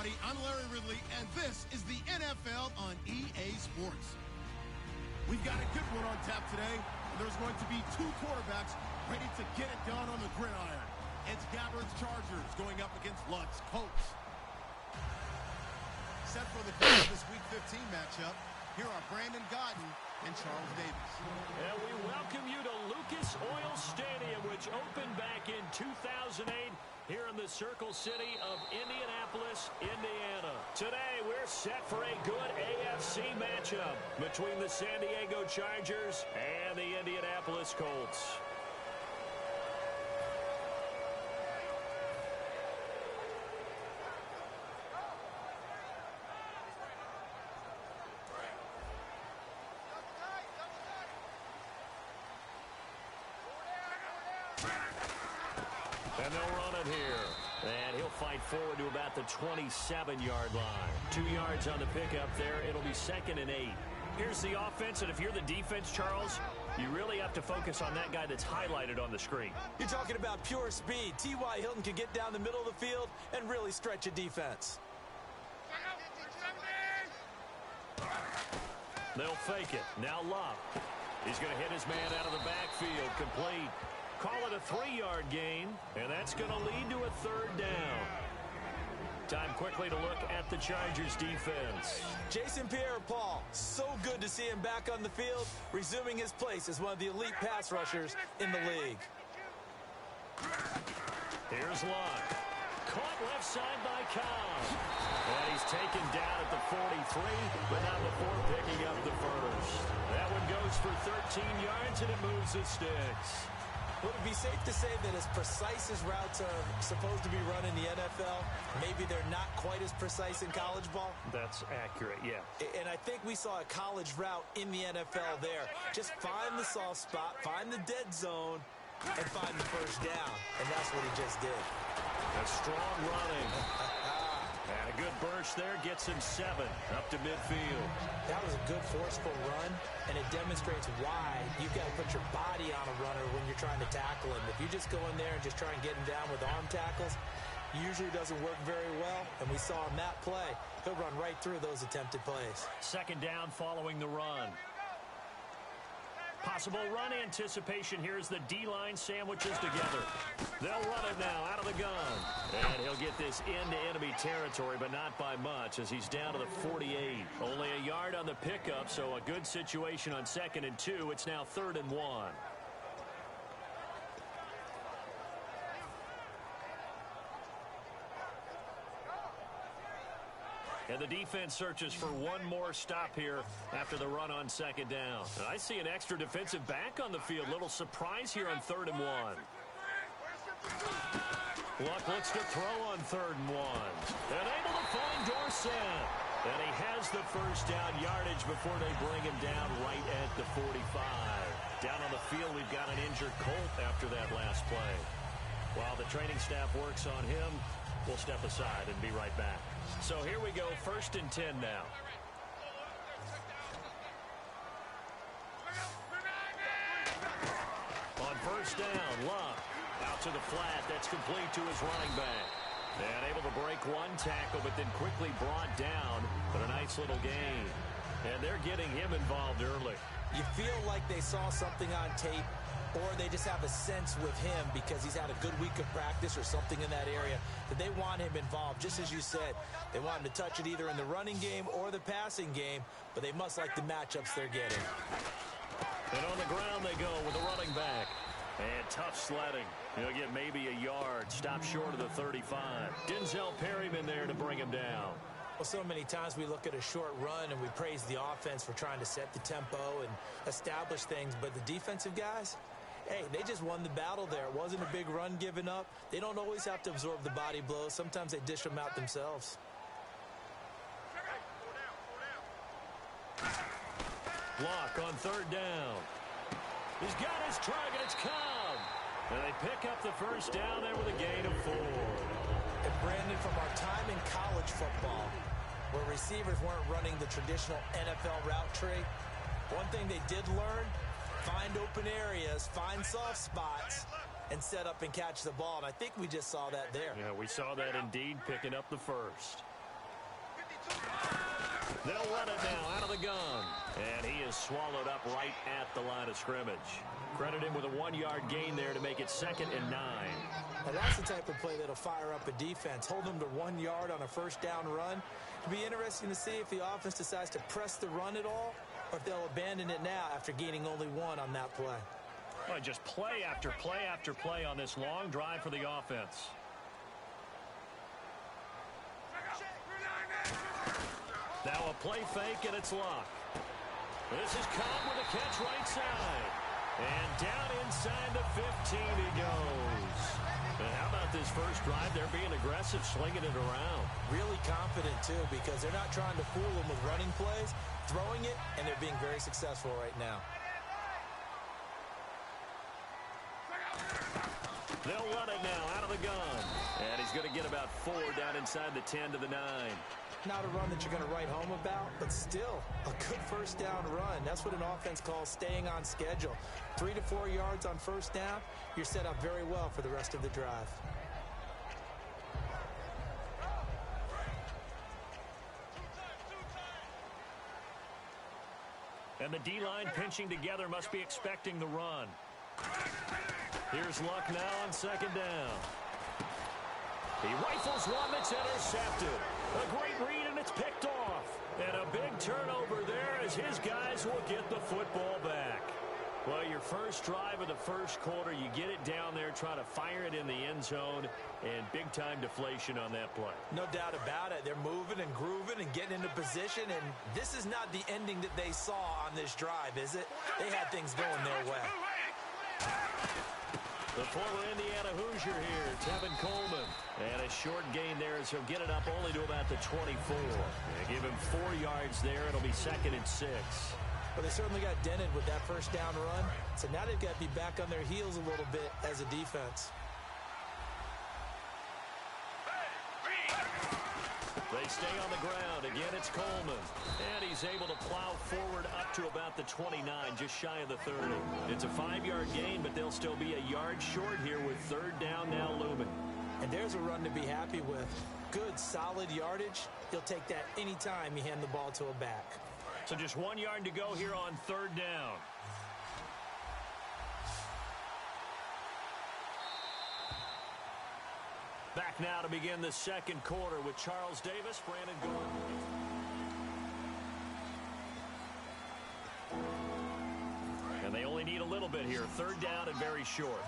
everybody. I'm Larry Ridley, and this is the NFL on EA Sports. We've got a good one on tap today, and there's going to be two quarterbacks ready to get it done on the gridiron. It's Gabbard's Chargers going up against Luck's Colts. Set for the close of this Week 15 matchup, here are Brandon Gaudin and Charles Davis. And we welcome you to Lucas Oil Stadium, which opened back in 2008 here in the Circle City of Indianapolis, Indiana. Today, we're set for a good AFC matchup between the San Diego Chargers and the Indianapolis Colts. And they'll run it here. And he'll fight forward to about the 27-yard line. 2 yards on the pickup there. It'll be 2nd and 8. Here's the offense, and if you're the defense, Charles, you really have to focus on that guy that's highlighted on the screen. You're talking about pure speed. T.Y. Hilton can get down the middle of the field and really stretch a defense. They'll fake it. Now Love. He's going to hit his man out of the backfield. Complete. Call it a 3-yard gain, and that's going to lead to a 3rd down. Time quickly to look at the Chargers defense. Jason Pierre-Paul, so good to see him back on the field, resuming his place as one of the elite pass rushers in the league. Here's Luck. Caught left side by Cobb. And he's taken down at the 43, but not before picking up the first. That one goes for 13 yards, and it moves the sticks. Would it be safe to say that as precise as routes are supposed to be run in the NFL, maybe they're not quite as precise in college ball? That's accurate, yeah. And I think we saw a college route in the NFL there. Just find the soft spot, find the dead zone, and find the first down. And that's what he just did. A strong running. And a good burst there gets him 7 up to midfield. That was a good forceful run, and it demonstrates why you've got to put your body on a runner when you're trying to tackle him. If you just go in there and just try and get him down with arm tackles, usually doesn't work very well, and we saw him that play. He'll run right through those attempted plays. 2nd down following the run. Possible run anticipation here as the D-line sandwiches together. They'll run it now out of the gun. And he'll get this into enemy territory, but not by much as he's down to the 48. Only a yard on the pickup, so a good situation on 2nd and 2. It's now 3rd and 1. And the defense searches for one more stop here after the run on 2nd down. And I see an extra defensive back on the field. Little surprise here on 3rd and 1. Luck looks to throw on 3rd and 1. And able to find Dorsett. And he has the first down yardage before they bring him down right at the 45. Down on the field, we've got an injured Colt after that last play. While the training staff works on him, we'll step aside and be right back. So here we go, 1st and 10 now. On 1st down, Luck out to the flat. That's complete to his running back. And able to break one tackle, but then quickly brought down. But a nice little gain. And they're getting him involved early. You feel like they saw something on tape, or they just have a sense with him because he's had a good week of practice or something in that area that they want him involved. Just as you said, they want him to touch it either in the running game or the passing game, but they must like the matchups they're getting. And on the ground they go with the running back. And tough sledding. He'll get maybe a yard. Stop short of the 35. Denzel Perryman there to bring him down. Well, so many times we look at a short run and we praise the offense for trying to set the tempo and establish things, but the defensive guys, hey, they just won the battle there. It wasn't a big run given up. They don't always have to absorb the body blows. Sometimes they dish them out themselves. Block on 3rd down. He's got his target. It's Cobb. And they pick up the first down there with a gain of 4. And Brandon, from our time in college football, where receivers weren't running the traditional NFL route tree, one thing they did learn, find open areas, find soft spots, and set up and catch the ball. And I think we just saw that there. Yeah, we saw that indeed, picking up the first. They'll run it now out of the gun. And he is swallowed up right at the line of scrimmage. Credit him with a 1-yard gain there to make it 2nd and 9. Now that's the type of play that'll fire up a defense. Hold them to 1 yard on a first down run. It'll be interesting to see if the offense decides to press the run at all, or if they'll abandon it now after gaining only 1 on that play. Well, just play after play after play on this long drive for the offense. Now a play fake, and it's Luck. This is Cobb with a catch right side. And down inside the 15 he goes. And how about this first drive? They're being aggressive, slinging it around. Really confident, too, because they're not trying to fool them with running plays, throwing it, and they're being very successful right now. They'll run it now out of the gun. And he's going to get about 4 down inside the 10 to the 9. Not a run that you're going to write home about, but still a good first down run. That's what an offense calls staying on schedule. 3 to 4 yards on first down, you're set up very well for the rest of the drive. And the D-line pinching together must be expecting the run. Here's Luck now on 2nd down. He rifles one that's intercepted. A great read, and it's picked off. And a big turnover there as his guys will get the football back. Well, your first drive of the first quarter, you get it down there, try to fire it in the end zone, and big-time deflation on that play. No doubt about it. They're moving and grooving and getting into position, and this is not the ending that they saw on this drive, is it? They had things going their way. The former Indiana Hoosier here, Tevin Coleman. And a short gain there as he'll get it up only to about the 24. They give him 4 yards there. It'll be 2nd and 6. But they certainly got dented with that first down run. So now they've got to be back on their heels a little bit as a defense. They stay on the ground. Again, it's Coleman. And he's able to plow forward up to about the 29, just shy of the 30. It's a 5-yard gain, but they'll still be a yard short here with 3rd down now looming. And there's a run to be happy with. Good, solid yardage. He'll take that anytime you hand the ball to a back. So just 1 yard to go here on 3rd down. Back now to begin the second quarter with Charles Davis, Brandon Gordon. And they only need a little bit here. 3rd down and very short.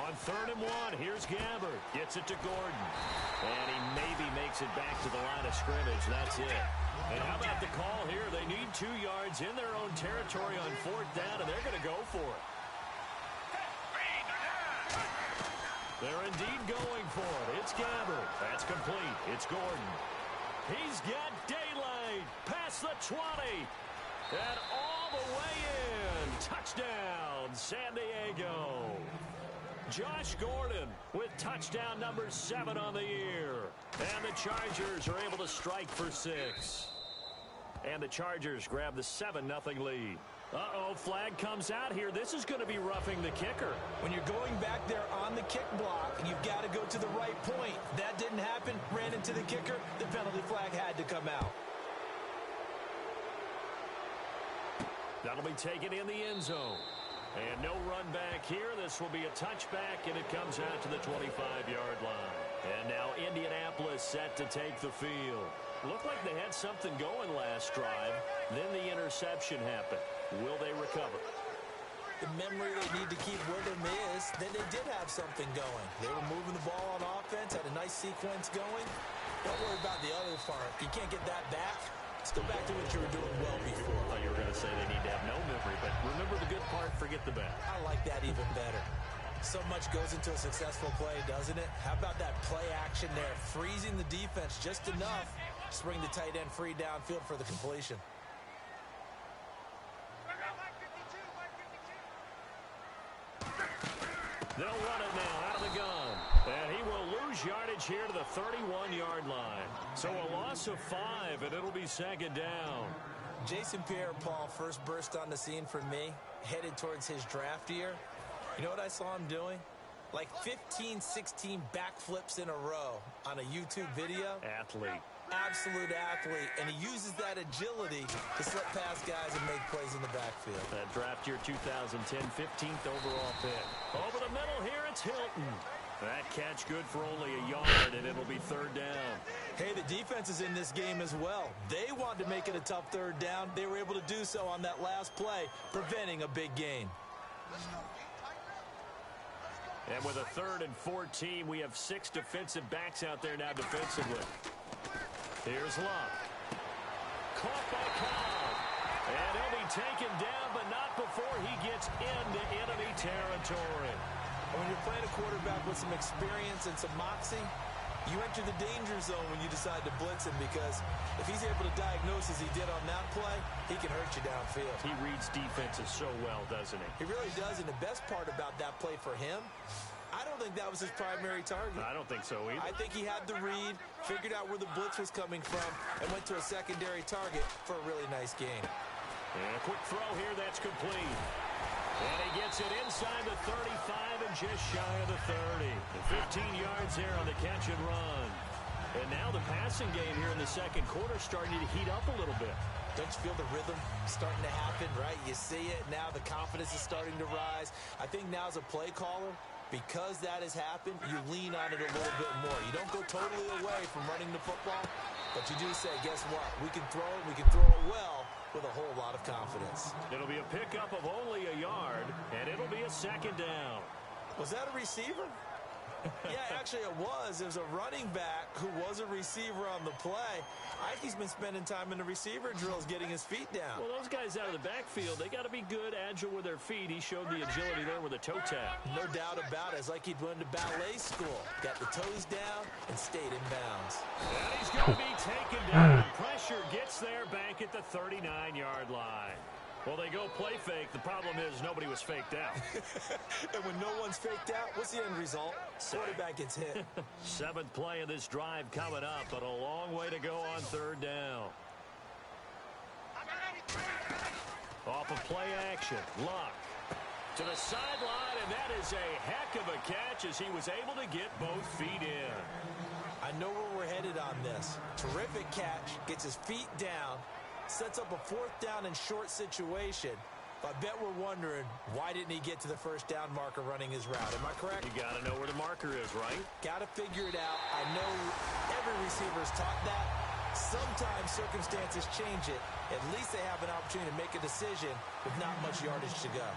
On 3rd and 1, here's Gabbard. Gets it to Gordon. And he maybe makes it back to the line of scrimmage. That's it. And how about the call here? They need 2 yards in their own territory on 4th down, and they're going to go for it. They're indeed going for it. It's Gabbard. That's complete. It's Gordon. He's got daylight. Past the 20. And all the way in. Touchdown, San Diego. Josh Gordon with touchdown number 7 on the year. And the Chargers are able to strike for 6. And the Chargers grab the 7-0 lead. Uh-oh, flag comes out here. This is going to be roughing the kicker. When you're going back there on the kick block, you've got to go to the right point. That didn't happen. Ran into the kicker. The penalty flag had to come out. That'll be taken in the end zone. And no run back here. This will be a touchback, and it comes out to the 25-yard line. And now Indianapolis set to take the field. Looked like they had something going last drive. Then the interception happened. Will they recover? The memory they need to keep with them is that they did have something going. They were moving the ball on offense, had a nice sequence going. Don't worry about the other part. You can't get that back. Let's go back to what you were doing well before. I thought you were going to say they need to have no memory, but remember the good part, forget the bad. I like that even better. So much goes into a successful play, doesn't it? How about that play action there? Freezing the defense just enough to bring the tight end free downfield for the completion. They'll run it now out of the gun. And he will lose yardage here to the 31-yard line. So a loss of 5, and it'll be 2nd down. Jason Pierre-Paul first burst on the scene for me, headed towards his draft year. You know what I saw him doing? like 15, 16 backflips in a row on a YouTube video. Athlete. Absolute athlete, and he uses that agility to slip past guys and make plays in the backfield. That draft year 2010, 15th overall pick. Over the middle here, it's Hilton. That catch good for only a yard, and it'll be third down. Hey, the defense is in this game as well. They wanted to make it a tough third down. They were able to do so on that last play, preventing a big gain. And with a 3rd and 14, we have 6 defensive backs out there now defensively. Here's Luck. Caught by Cobb. And he'll be taken down, but not before he gets into enemy territory. When you're playing a quarterback with some experience and some moxie, you enter the danger zone when you decide to blitz him, because if he's able to diagnose as he did on that play, he can hurt you downfield. He reads defenses so well, doesn't he? He really does, and the best part about that play for him, I don't think that was his primary target. I don't think so either. I think he had the read, figured out where the blitz was coming from, and went to a secondary target for a really nice gain. And a quick throw here, that's complete. And he gets it inside the 35 and just shy of the 30. And 15 yards there on the catch and run. And now the passing game here in the second quarter starting to heat up a little bit. Don't you feel the rhythm starting to happen, right? You see it. Now the confidence is starting to rise. I think now as a play caller, because that has happened, you lean on it a little bit more. You don't go totally away from running the football, but you do say, guess what? We can throw it. We can throw it well with a whole lot of confidence. It'll be a pickup of only a yard, and it'll be a second down. Was that a receiver? Yeah, actually it was. It was a running back who was a receiver on the play. I think he's been spending time in the receiver drills getting his feet down. Well, those guys out of the backfield, they got to be good, agile with their feet. He showed the agility there with a toe tap. No doubt about it. It's like he'd went to ballet school. Got the toes down and stayed in bounds. And he's going to be taken down. Pressure gets there back at the 39-yard line. Well, they go play fake. The problem is nobody was faked out. And when no one's faked out, what's the end result? Quarterback gets hit. 7th play of this drive coming up, but a long way to go on third down. Off of play action, Luck to the sideline, and that is a heck of a catch as he was able to get both feet in. I know where we're headed on this. Terrific catch, gets his feet down, sets up a 4th down and short situation. I bet we're wondering, why didn't he get to the first down marker running his route? Am I correct? You got to know where the marker is, right? Got to figure it out. I know every receiver's taught that. Sometimes circumstances change it. At least they have an opportunity to make a decision with not much yardage to go.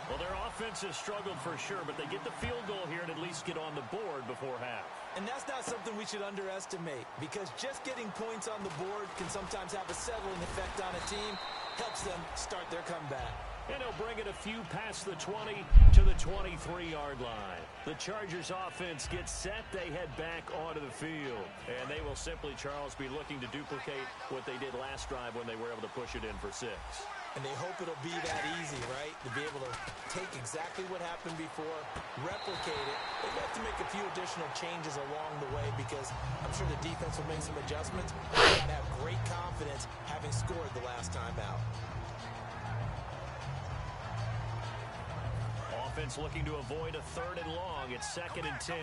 Well, their offense has struggled for sure, but they get the field goal here and at least get on the board before half. And that's not something we should underestimate, because just getting points on the board can sometimes have a settling effect on a team. Helps them start their comeback. And he'll bring it a few past the 20 to the 23-yard line. The Chargers offense gets set. They head back onto the field. And they will simply, Charles, be looking to duplicate what they did last drive when they were able to push it in for 6. And they hope it'll be that easy, right? To be able to take exactly what happened before, replicate it. They have to make a few additional changes along the way, because I'm sure the defense will make some adjustments. They got to have great confidence having scored the last time out. Offense looking to avoid a 3rd and long. It's 2nd and 10.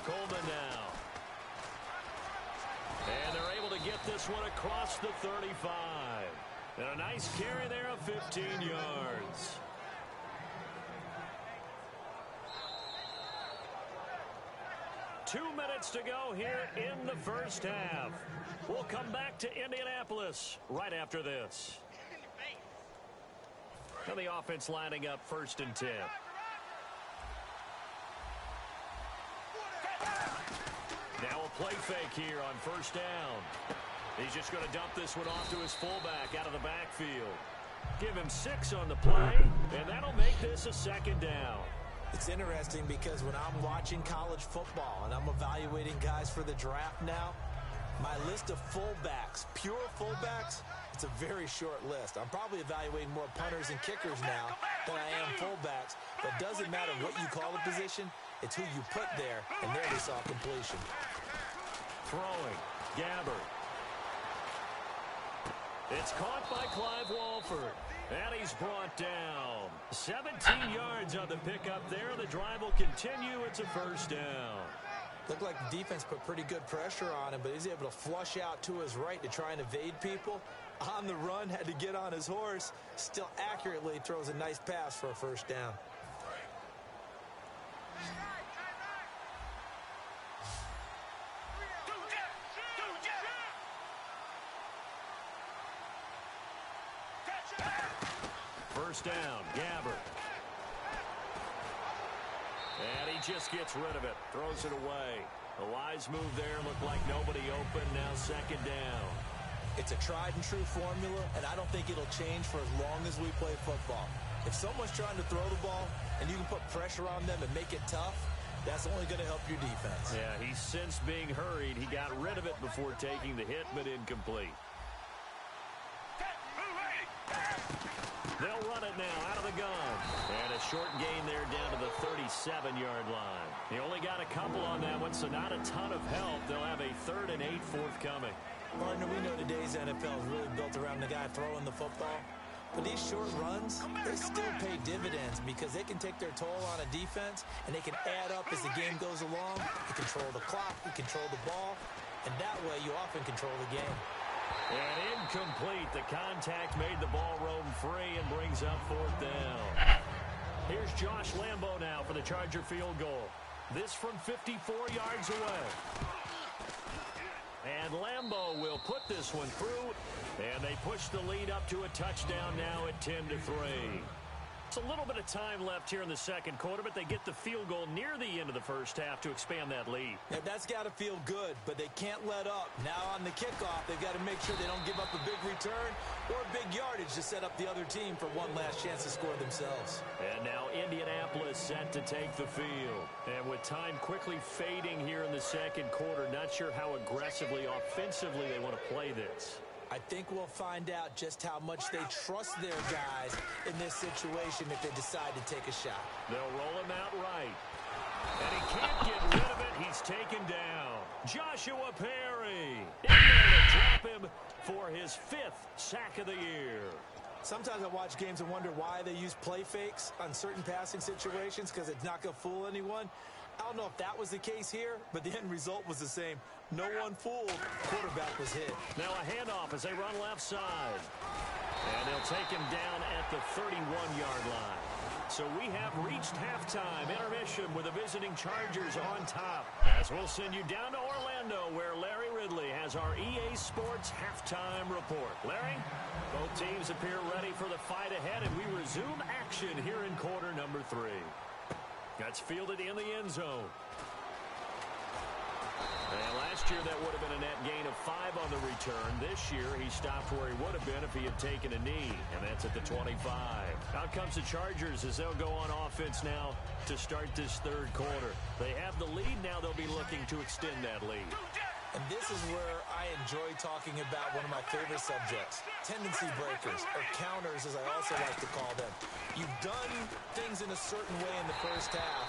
Coleman now. And they're able to get this one across the 35. And a nice carry there of 15 yards. Two minutes to go here in the first half. We'll come back to Indianapolis right after this. And the offense lining up 1st and 10. Now a play fake here on 1st down. He's just going to dump this one off to his fullback out of the backfield. Give him 6 on the play, and that'll make this a 2nd down. It's interesting because when I'm watching college football and I'm evaluating guys for the draft now, my list of fullbacks, pure fullbacks, it's a very short list. I'm probably evaluating more punters and kickers now than I am fullbacks. But it doesn't matter what you call a position, it's who you put there, and there we saw completion. Throwing, Gabbert. It's caught by Clive Walford. And he's brought down. 17 yards on the pickup there. The drive will continue. It's a first down. Looked like the defense put pretty good pressure on him, but he's able to flush out to his right to try and evade people. On the run, had to get on his horse. Still accurately throws a nice pass for a first down. First down, Gabbert. And he just gets rid of it. Throws it away. A wise move there. Looked like nobody open. Now second down. It's a tried-and-true formula, and I don't think it'll change for as long as we play football. If someone's trying to throw the ball and you can put pressure on them and make it tough, that's only going to help your defense. Yeah, he's since being hurried. He got rid of it before taking the hit, but incomplete. They'll run it now out of the gun. And a short gain there down to the 37-yard line. He only got a couple on that one, so not a ton of help. They'll have a 3rd and 8 forthcoming. Partner, we know today's NFL is really built around the guy throwing the football. But these short runs, they still pay dividends because they can take their toll on a defense, and they can add up as the game goes along. You control the clock, you control the ball, and that way you often control the game. And incomplete. The contact made the ball roam free and brings up 4th down. Here's Josh Lambo now for the Charger field goal. This from 54 yards away. And Lambo will put this one through. And they push the lead up to a touchdown now at 10-3. It's a little bit of time left here in the second quarter, but they get the field goal near the end of the first half to expand that lead. Yeah, that's got to feel good, but they can't let up. Now on the kickoff, they've got to make sure they don't give up a big return or big yardage to set up the other team for one last chance to score themselves. And now Indianapolis set to take the field. And with time quickly fading here in the second quarter, not sure how aggressively, offensively they want to play this. I think we'll find out just how much they trust their guys in this situation if they decide to take a shot. They'll roll him out right. And he can't get rid of it. He's taken down. Joshua Perry in there to drop him for his 5th sack of the year. Sometimes I watch games and wonder why they use play fakes on certain passing situations because it's not going to fool anyone. I don't know if that was the case here, but the end result was the same. No one fooled. Quarterback was hit. Now a handoff as they run left side. And they'll take him down at the 31-yard line. So we have reached halftime intermission with the visiting Chargers on top. As we'll send you down to Orlando where Larry Ridley has our EA Sports halftime report. Larry, both teams appear ready for the fight ahead, and we resume action here in quarter number 3. That's fielded in the end zone. And last year that would have been a net gain of 5 on the return. This year he stopped where he would have been if he had taken a knee, and that's at the 25. Out comes the Chargers as they'll go on offense now to start this third quarter. They have the lead. Now they'll be looking to extend that lead. And this is where I enjoy talking about one of my favorite subjects, tendency breakers, or counters as I also like to call them. You've done things in a certain way in the first half,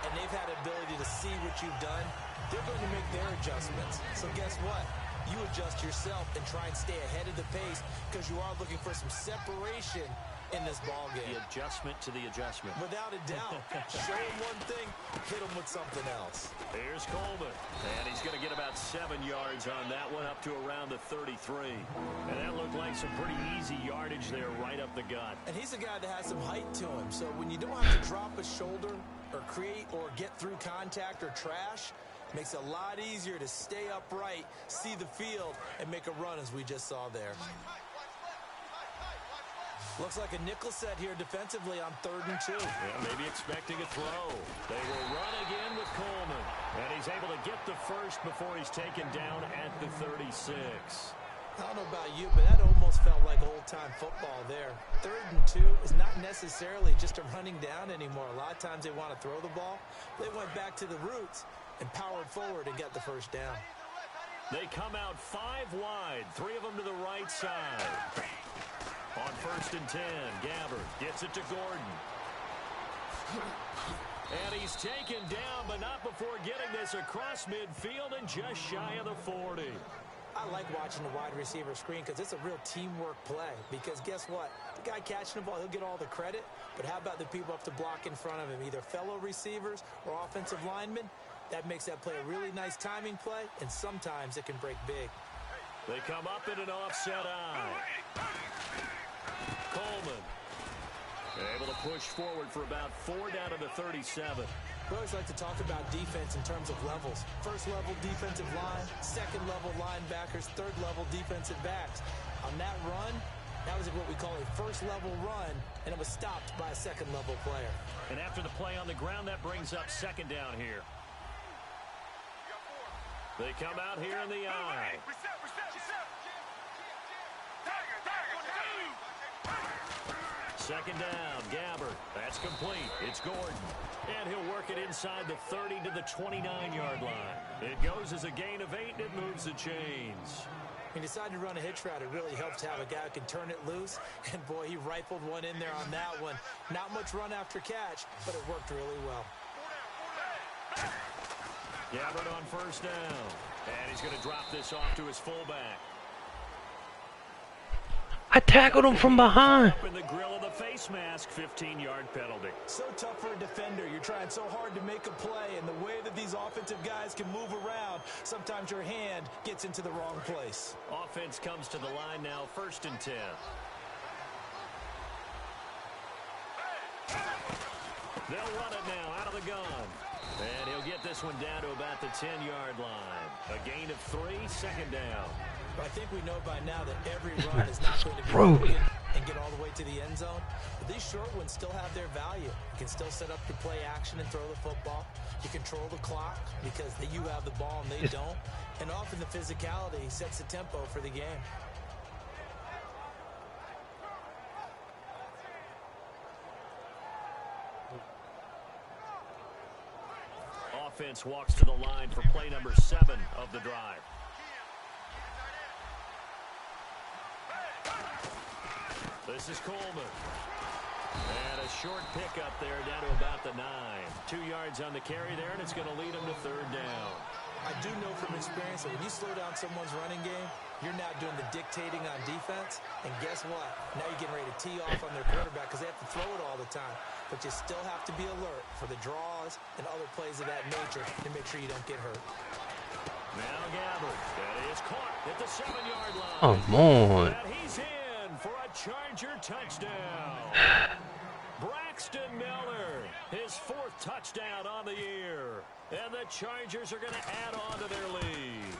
and they've had the ability to see what you've done. They're going to make their adjustments. So guess what? You adjust yourself and try and stay ahead of the pace because you are looking for some separation in this ball game. The adjustment to the adjustment. Without a doubt. Show him one thing, hit him with something else. Here's Coleman. And he's going to get about 7 yards on that one up to around the 33. And that looked like some pretty easy yardage there right up the gut. And he's a guy that has some height to him. So when you don't have to drop a shoulder or create or get through contact or trash, makes it a lot easier to stay upright, see the field, and make a run as we just saw there. Looks like a nickel set here defensively on 3rd and 2. Yeah, maybe expecting a throw. They will run again with Coleman. And he's able to get the first before he's taken down at the 36. I don't know about you, but that almost felt like old-time football there. 3rd and 2 is not necessarily just a running down anymore. A lot of times they want to throw the ball. They went back to the roots and powered forward and got the first down. They come out 5 wide, 3 of them to the right side. On 1st and 10, Gabbert gets it to Gordon. And he's taken down, but not before getting this across midfield and just shy of the 40. I like watching the wide receiver screen because it's a real teamwork play. Because guess what? The guy catching the ball, he'll get all the credit. But how about the people up to block in front of him, either fellow receivers or offensive linemen? That makes that play a really nice timing play, and sometimes it can break big. They come up in an offset eye. Coleman able to push forward for about 4 down to the 37. We always like to talk about defense in terms of levels. First level defensive line, second level linebackers, third level defensive backs. On that run, that was what we call a first level run, and it was stopped by a second level player. And after the play on the ground, that brings up second down here. They come out here in the eye. Second down, Gabbert. That's complete. It's Gordon. And he'll work it inside the 30 to the 29-yard line. It goes as a gain of 8, and it moves the chains. He decided to run a hitch route. It really helps to have a guy who can turn it loose. And, boy, he rifled one in there on that one. Not much run after catch, but it worked really well. Gabbert on first down. And he's going to drop this off to his fullback. I tackled him from behind. Up in the grill of the face mask, 15-yard penalty. So tough for a defender. You're trying so hard to make a play, and the way that these offensive guys can move around, sometimes your hand gets into the wrong place. Offense comes to the line now, 1st and 10. They'll run it now out of the gun. And he'll get this one down to about the 10-yard line. A gain of 3, second down. But I think we know by now that every run is not going to be broken and get all the way to the end zone. But these short ones still have their value. You can still set up your play action and throw the football. You control the clock because you have the ball and they don't. And often the physicality sets the tempo for the game. Offense walks to the line for play number 7 of the drive. This is Coleman. And a short pickup there down to about the 9. 2 yards on the carry there, and it's going to lead him to 3rd down. I do know from experience that when you slow down someone's running game, you're now doing the dictating on defense. And guess what? Now you're getting ready to tee off on their quarterback because they have to throw it all the time. But you still have to be alert for the draws and other plays of that nature to make sure you don't get hurt. Now Gabbert. That is caught at the 7-yard line. Oh, on. And he's in for a Charger touchdown. Braxton Miller, his 4th touchdown on the year. And the Chargers are going to add on to their lead.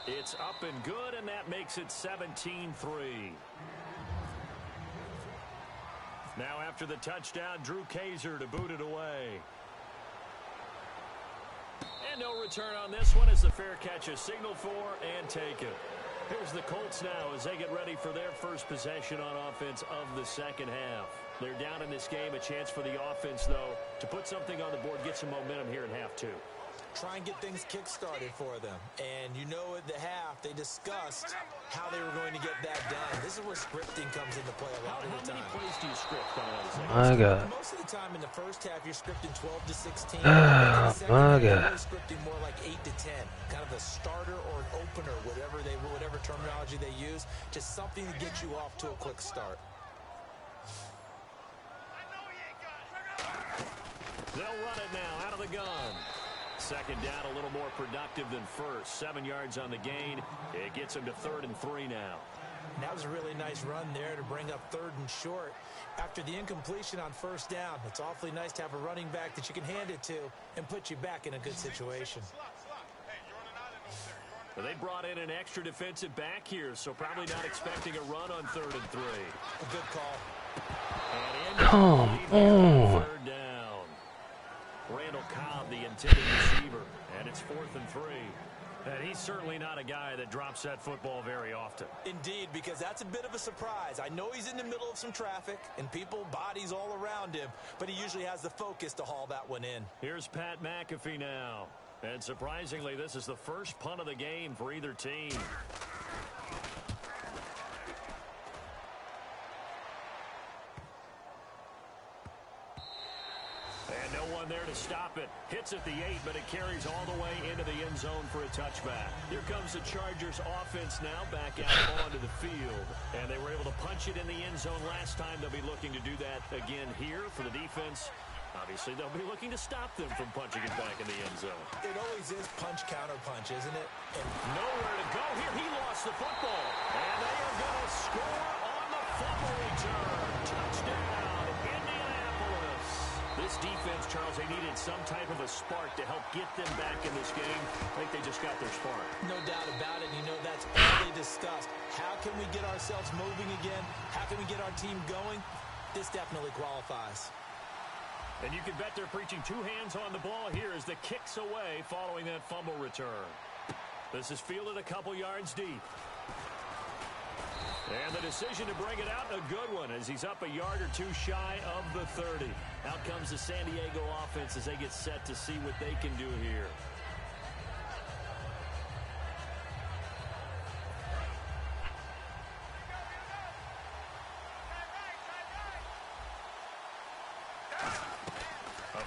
It's up and good, and that makes it 17-3. Now after the touchdown, Drew Kaiser to boot it away. And no return on this one as the fair catch is signaled for and taken. Here's the Colts now as they get ready for their first possession on offense of the second half. They're down in this game. A chance for the offense, though, to put something on the board, get some momentum here in half 2. Try and get things kick-started for them. And you know at the half, they discussed how they were going to get that done. This is where scripting comes into play a lot of the time. How many plays do you script coming out of the second? My God. Most of the time in the first half, you're scripting 12 to 16. Oh, my God. You're scripting more like 8 to 10. Kind of a starter or an opener, whatever terminology they use. Just something to get you off to a quick start. They'll run it now out of the gun. Second down, a little more productive than first. 7 yards on the gain. It gets him to 3rd and 3 now. And that was a really nice run there to bring up 3rd and short. After the incompletion on first down, it's awfully nice to have a running back that you can hand it to and put you back in a good situation. Well, they brought in an extra defensive back here, so probably not expecting a run on 3rd and 3. A good call. Come on. 3rd down. Randall Cobb, the intended receiver, and it's 4th and 3. And he's certainly not a guy that drops that football very often. Indeed, because that's a bit of a surprise. I know he's in the middle of some traffic and people, bodies all around him, but he usually has the focus to haul that one in. Here's Pat McAfee now. And surprisingly, this is the first punt of the game for either team. And no No one there to stop it. Hits at the 8, but it carries all the way into the end zone for a touchback. Here comes the Chargers offense now back out onto the field. And they were able to punch it in the end zone last time. They'll be looking to do that again here for the defense. Obviously, they'll be looking to stop them from punching it back in the end zone. It always is punch-counter-punch, isn't it? And nowhere to go here. He lost the football. And they are going to score on the fumble return. Touchdown, Indianapolis. This defense, Charles, they needed some type of a spark to help get them back in this game. I think they just got their spark. No doubt about it. You know, that's all they discussed. How can we get ourselves moving again? How can we get our team going? This definitely qualifies. And you can bet they're preaching two hands on the ball here as the kick's away following that fumble return. This is fielded a couple yards deep. And the decision to bring it out, a good one, as he's up a yard or two shy of the 30. Out comes the San Diego offense as they get set to see what they can do here.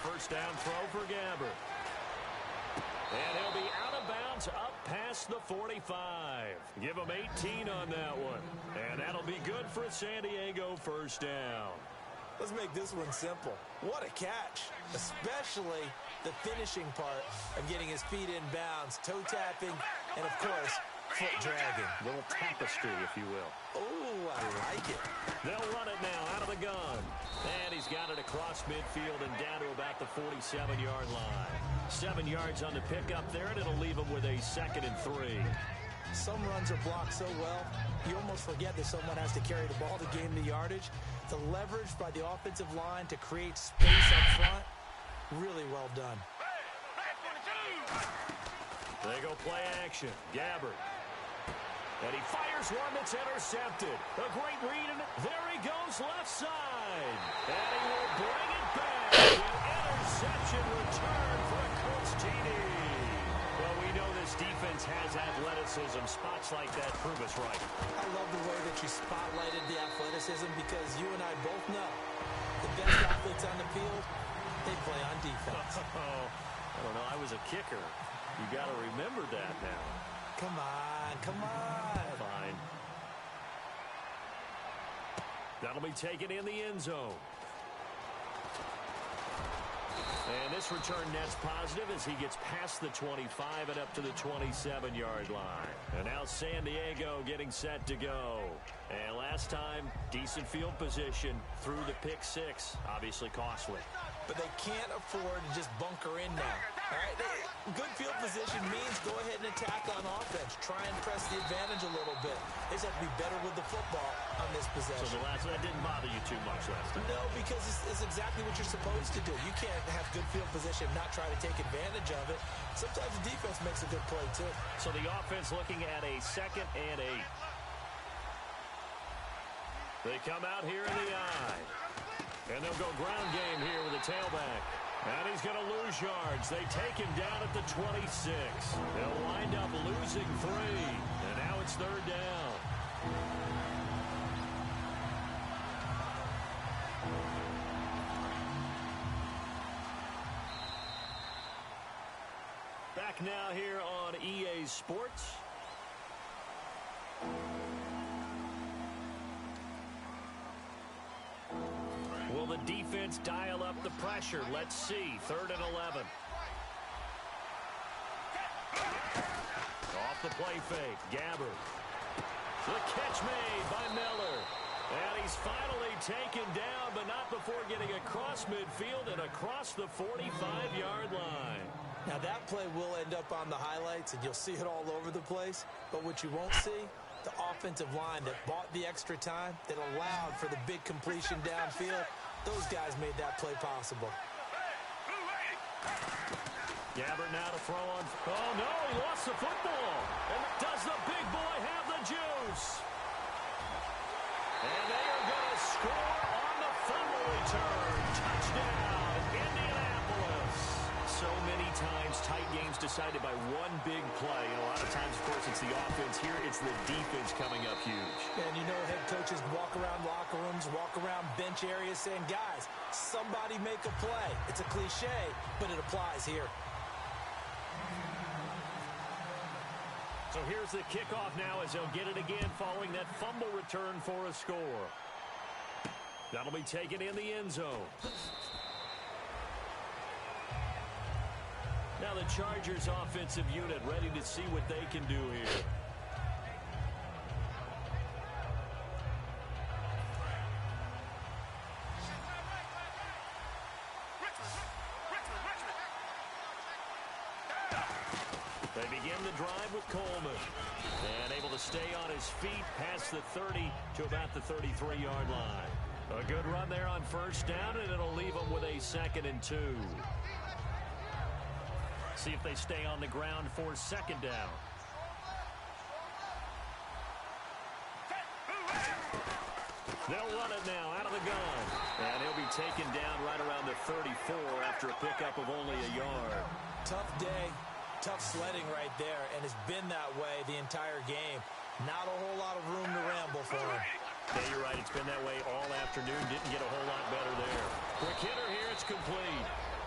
First down throw for Gabbert. And he'll be out of bounds up past the 45. Give him 18 on that one. And that'll be good for a San Diego first down. Let's make this one simple. What a catch. Especially the finishing part of getting his feet in bounds, toe tapping, and of course, foot dragging. Little tapestry, if you will. Oh, I like it. They'll run it now out of the gun. And he's got it across midfield and down to about the 47-yard line. 7 yards on the pickup there, and it'll leave him with a 2nd and 3. Some runs are blocked so well, you almost forget that someone has to carry the ball to gain the yardage. The leverage by the offensive line to create space up front, really well done. They go play action. Gabbert. And he fires one that's intercepted. A great read, and there he goes left side. And he will bring it back. An interception return for a Colts TD. Well, we know this defense has athleticism. Spots like that prove us right. I love the way that you spotlighted the athleticism because you and I both know the best athletes on the field, they play on defense. I don't know. I was a kicker. You got to remember that now. Come on, come on. Fine. That'll be taken in the end zone. And this return net's positive as he gets past the 25 and up to the 27-yard line. And now San Diego getting set to go. And last time, decent field position through the pick 6. Obviously costly. But they can't afford to just bunker in now. All right, good field position means go ahead and attack on offense. Try and press the advantage a little bit. They just have to be better with the football on this possession. So that didn't bother you too much last time? No, because it's exactly what you're supposed to do. You can't have good field position and not try to take advantage of it. Sometimes the defense makes a good play, too. So the offense looking at a 2nd and 8. They come out here in the eye. And they'll go ground game here with a tailback. And he's going to lose yards. They take him down at the 26. They'll wind up losing 3. And now it's 3rd down. Back now here on EA Sports. Will the defense dial up the pressure? Let's see. 3rd and 11. Off the play fake. Gabbert. The catch made by Miller. And he's finally taken down, but not before getting across midfield and across the 45-yard line. Now that play will end up on the highlights, and you'll see it all over the place. But what you won't see, the offensive line that bought the extra time, that allowed for the big completion downfield, those guys made that play possible. Gabbert now to throw on. Oh, no, he lost the football. And does the big boy have the juice? And they are going to score on the fumble return. Touchdown, Indianapolis. So many times tight games game's decided by one big play. And a lot of times, of course, it's the offense. Here, it's the defense coming up huge. And you know, head coaches walk around locker rooms, walk around bench areas saying, guys, somebody make a play. It's a cliche, but it applies here. So here's the kickoff now as they'll get it again following that fumble return for a score. That'll be taken in the end zone. Now the Chargers offensive unit ready to see what they can do here. They begin the drive with Coleman. And able to stay on his feet past the 30 to about the 33-yard line. A good run there on first down, and it'll leave them with a 2nd and 2. See if they stay on the ground for 2nd down. They'll run it now out of the gun. And he'll be taken down right around the 34 after a pickup of only a yard. Tough day, tough sledding right there, and it's been that way the entire game. Not a whole lot of room to ramble for him. Yeah, you're right. It's been that way all afternoon. Didn't get a whole lot better there. Quick hitter here. It's complete.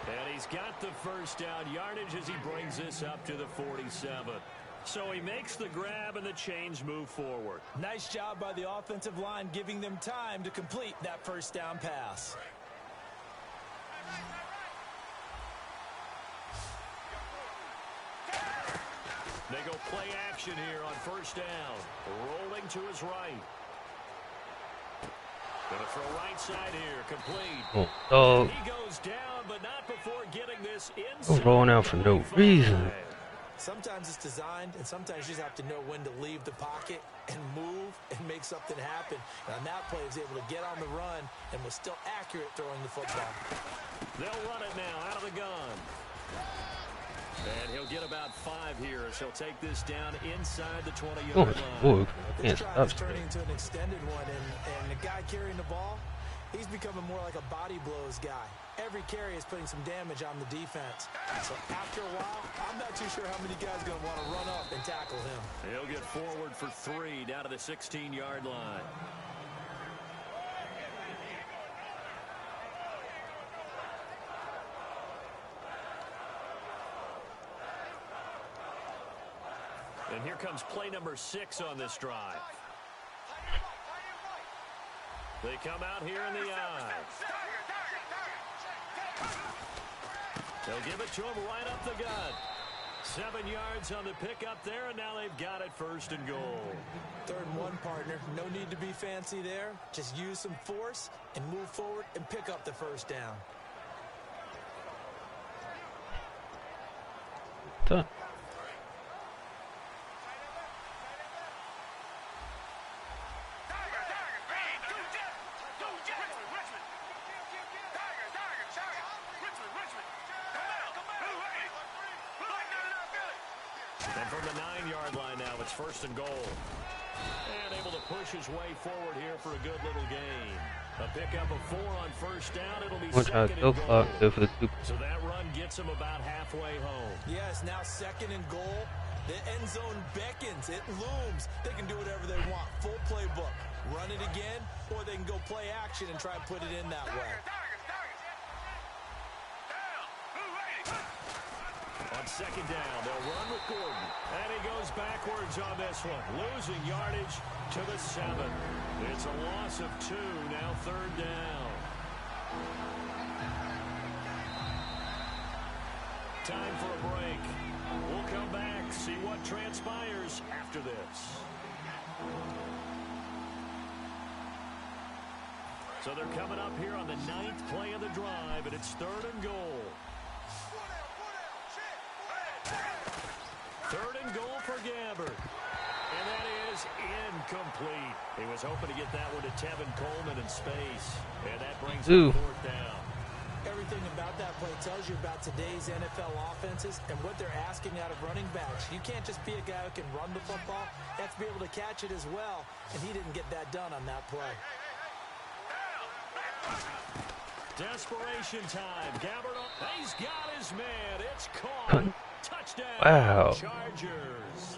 And he's got the first down yardage as he brings this up to the 47. So he makes the grab and the chains move forward. Nice job by the offensive line giving them time to complete that first down pass. They go play action here on first down. Rolling to his right. Gonna throw right side here, complete. Oh, He goes down, but not before getting this inside. rolling out for no reason. Sometimes it's designed, and sometimes you just have to know when to leave the pocket and move and make something happen. And on that play, he was able to get on the run and was still accurate throwing the football. They'll run it now out of the gun. And he'll get about 5 here as he'll take this down inside the 20-yard line. This drive is turning into an extended one, and the guy carrying the ball, he's becoming more like a body blows guy. Every carry is putting some damage on the defense. So after a while, I'm not too sure how many guys are going to want to run up and tackle him. He'll get forward for 3 down to the 16-yard line. And here comes play number 6 on this drive. They come out here in the eye. They'll give it to him right up the gut. 7 yards on the pickup there, and now they've got it 1st and goal. 3rd and 1, partner. No need to be fancy there. Just use some force and move forward and pick up the first down. Done. And from the 9-yard line now, it's 1st and goal. And able to push his way forward here for a good little gain. A pickup of 4 on first down. It'll be 2nd and goal. Go for the two. So that run gets him about halfway home. Yes, now 2nd and goal. The end zone beckons. It looms. They can do whatever they want. Full playbook. Run it again, or they can go play action and try and put it in that way. On 2nd down, they'll run with Gordon. And he goes backwards on this one. Losing yardage to the 7. It's a loss of 2, now 3rd down. Time for a break. We'll come back, see what transpires after this. So they're coming up here on the 9th play of the drive, and it's 3rd and goal. 3rd and goal for Gabbard. And that is incomplete. He was hoping to get that one to Tevin Coleman in space. And that brings up 4th down. Everything about that play tells you about today's NFL offenses and what they're asking out of running backs. You can't just be a guy who can run the football. You have to be able to catch it as well. And he didn't get that done on that play. Desperation time. Gabbard, he's got his man. It's caught. Touchdown. Wow. Chargers.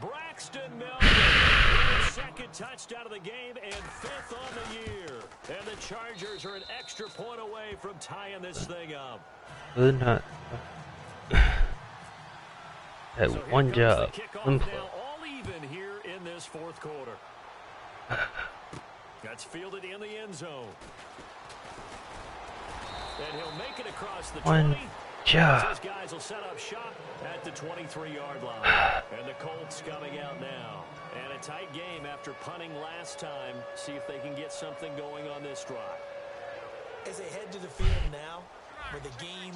Braxton Miller. His second touchdown of the game and 5th on the year. And the Chargers are an extra point away from tying this thing up. Could not. That So one job. Now all even here in this 4th quarter. That's fielded in the end zone. And he'll make it across the 20. Job. These guys will set up shop at the 23-yard line. And the Colts coming out now. And a tight game after punting last time. See if they can get something going on this drive. As they head to the field now, with the game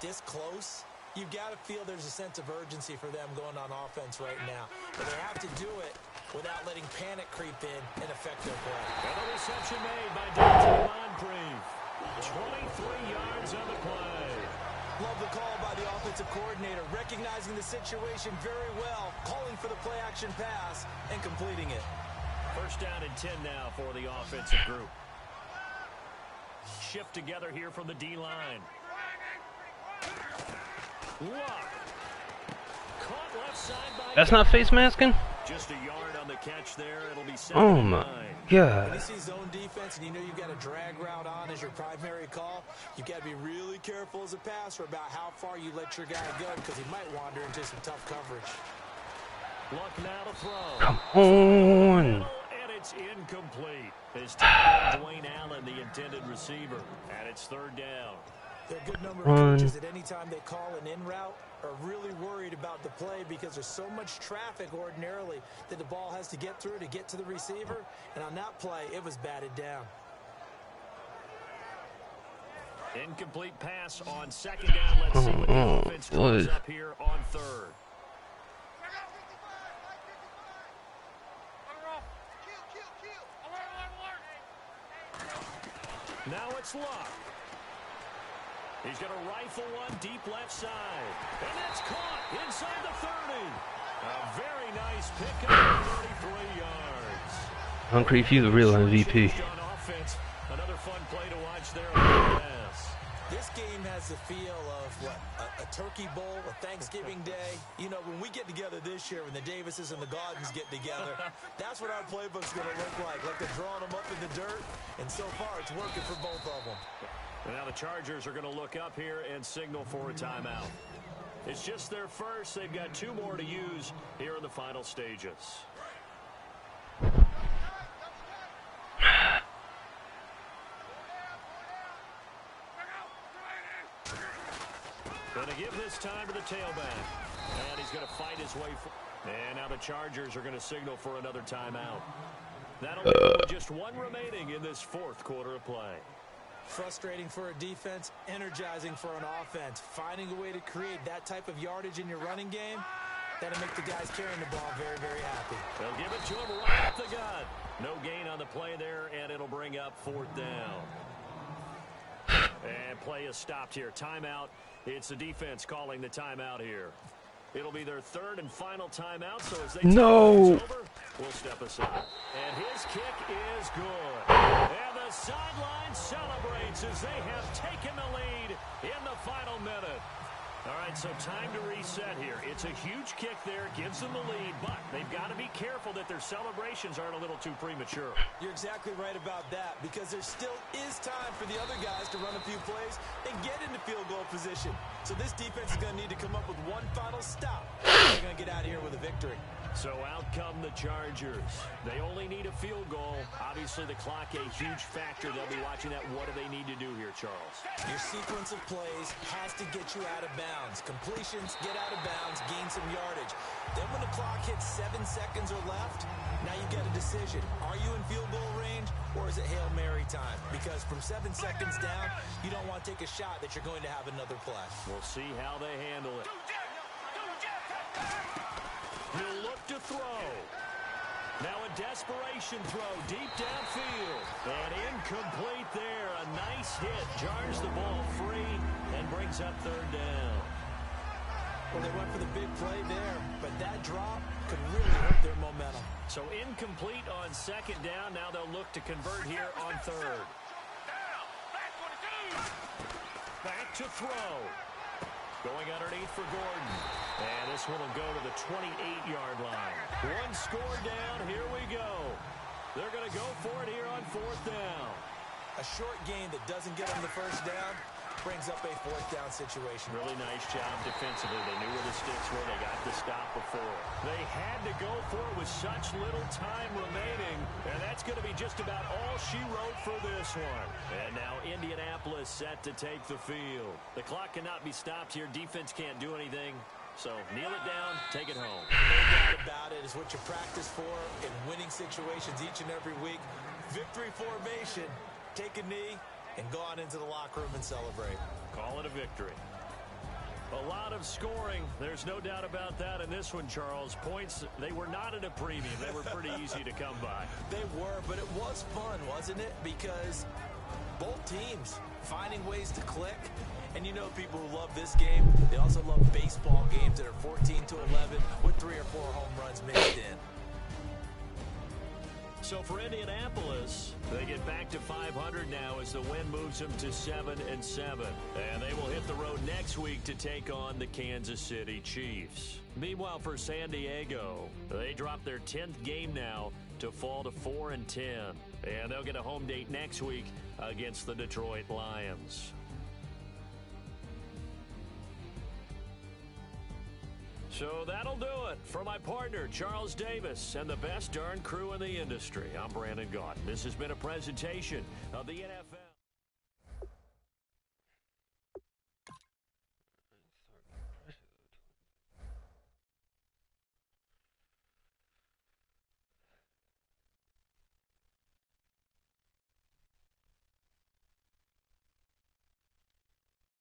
this close, you've got to feel there's a sense of urgency for them going on offense right now. But they have to do it without letting panic creep in and affect their play. And the reception made by Dante Moncrief. 23 yards on the play. Love the call by the offensive coordinator, recognizing the situation very well, calling for the play-action pass, and completing it. First down and 10 now for the offensive group. Shift together here from the D-line. Luck. Caught left side by That's not face masking? just a yard on the catch there. It'll be Oh my When god. you see zone defense and you know you've got a drag route on as your primary call, you've got to be really careful as a passer about how far you let your guy go because he might wander into some tough coverage. Luck now to throw. Come on. And it's incomplete. His tight end, Dwayne Allen, the intended receiver. And it's 3rd down. There are a good number of coaches that any time they call an in route are really worried about the play because there's so much traffic ordinarily that the ball has to get through to get to the receiver. And on that play, it was batted down. Incomplete pass on 2nd down. Let's see what the offense comes up here on 3rd. Now it's Luck. He's going to rifle one deep left side. And that's caught inside the 30. A very nice pickup of 33 yards. Moncrief, you the real MVP. On offense, another fun play to watch there on the pass. This game has the feel of, a turkey bowl, a Thanksgiving day. You know, when we get together this year, when the Davises and the Gardens get together, that's what our playbook's going to look like they're drawing them up in the dirt, and so far it's working for both of them. And now the Chargers are going to look up here and signal for a timeout. It's just their first. They've got 2 more to use here in the final stages. Going to give this time to the tailback. And he's going to fight his way. And now the Chargers are going to signal for another timeout. That'll be with just 1 remaining in this 4th quarter of play. Frustrating for a defense, energizing for an offense. Finding a way to create that type of yardage in your running game, that'll make the guys carrying the ball very, very happy. They'll give it to him right up the gut. No gain on the play there, and it'll bring up 4th down. And play is stopped here. Timeout. It's the defense calling the timeout here. It'll be their 3rd and final timeout, so as they no. Over, we'll step aside. And his kick is good. And the sideline celebrates as they have taken the lead in the final minute. All right, so time to reset here. It's a huge kick there, gives them the lead, but they've got to be careful that their celebrations aren't a little too premature. You're exactly right about that because there still is time for the other guys to run a few plays and get into field goal position. So this defense is going to need to come up with one final stop. They're going to get out of here with a victory. So out come the Chargers. They only need a field goal. Obviously, the clock a huge factor. They'll be watching that. What do they need to do here, Charles? Your sequence of plays has to get you out of bounds. Completions, get out of bounds, gain some yardage. Then when the clock hits 7 seconds or left, now you've got a decision. Are you in field goal range or is it Hail Mary time? Because from 7 seconds down, you don't want to take a shot that you're going to have another play. We'll see how they handle it. He'll look to throw. Now a desperation throw deep downfield. And incomplete there. A nice hit. Jars the ball free and brings up 3rd down. Well, they went for the big play there, but that drop could really hurt their momentum. So incomplete on 2nd down. Now they'll look to convert here on 3rd. Back to throw. Going underneath for Gordon. And this one will go to the 28-yard line. One score down. Here we go. They're going to go for it here on 4th down. A short gain that doesn't get them the first down brings up a 4th down situation. Really nice job defensively. They knew where the sticks were. They got the stop before. They had to go for it with such little time remaining, and that's going to be just about all she wrote for this one. And now Indianapolis set to take the field. The clock cannot be stopped here. Defense can't do anything. So kneel it down, take it home. No doubt about it. It's what you practice for in winning situations each and every week. Victory formation. Take a knee and go on into the locker room and celebrate. Call it a victory. A lot of scoring. There's no doubt about that in this one, Charles. Points, they were not at a premium. They were pretty easy to come by. They were, but it was fun, wasn't it? Because both teams finding ways to click. And you know people who love this game, they also love baseball games that are 14-11 with 3 or 4 home runs mixed in. So for Indianapolis, they get back to 500 now as the win moves them to 7-7. And they will hit the road next week to take on the Kansas City Chiefs. Meanwhile, for San Diego, they drop their 10th game now to fall to 4-10. And they'll get a home date next week against the Detroit Lions. So that'll do it. For my partner, Charles Davis, and the best darn crew in the industry, I'm Brandon Gaudin. This has been a presentation of the NFL.